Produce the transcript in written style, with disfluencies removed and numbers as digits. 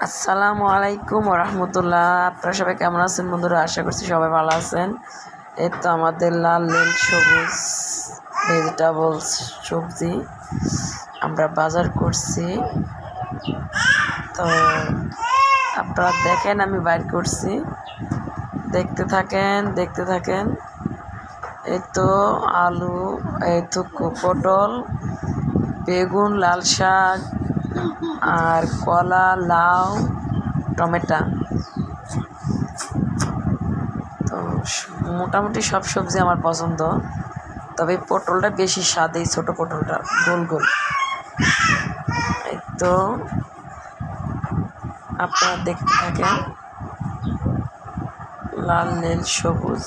আসসালামু আলাইকুম রহমতুল্লাহ। আপনারা সবাই কেমন আছেন বন্ধুরা? আশা করছি সবাই ভালো আছেন। এই তো আমাদের লাল নীল সবুজ ভেজিটেবলস সবজি আমরা বাজার করছি। তো আপনারা দেখেন, আমি বাইর করছি, দেখতে থাকেন। এই তো আলু, এই তো পটল, বেগুন, লাল শাক, আর কলা, লাউ, টমেটো। তো মোটামুটি সব সবজি আমার পছন্দ, তবে পটলটা বেশি স্বাদ, এই ছোটো পটলটা গোল গোল। এই তো আপনারা দেখতে থাকেন লাল নীল সবুজ।